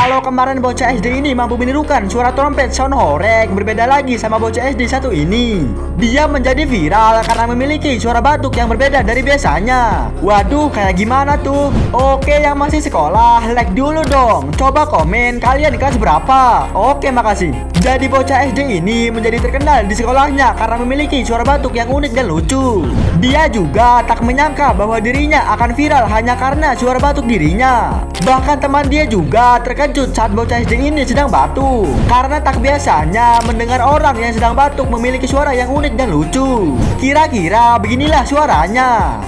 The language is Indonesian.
Kalau kemarin bocah SD ini mampu menirukan suara trompet sound horeg, berbeda lagi sama bocah SD satu ini. Dia menjadi viral karena memiliki suara batuk yang berbeda dari biasanya. Waduh, kayak gimana tuh? Oke, yang masih sekolah, like dulu dong. Coba komen kalian kelas berapa. Oke, makasih. Jadi bocah SD ini menjadi terkenal di sekolahnya karena memiliki suara batuk yang unik dan lucu. Dia juga tak menyangka bahwa dirinya akan viral hanya karena suara batuk dirinya. Bahkan teman dia juga terkejut saat bocah SD ini sedang batuk, karena tak biasanya mendengar orang yang sedang batuk memiliki suara yang unik dan lucu. Kira-kira beginilah suaranya.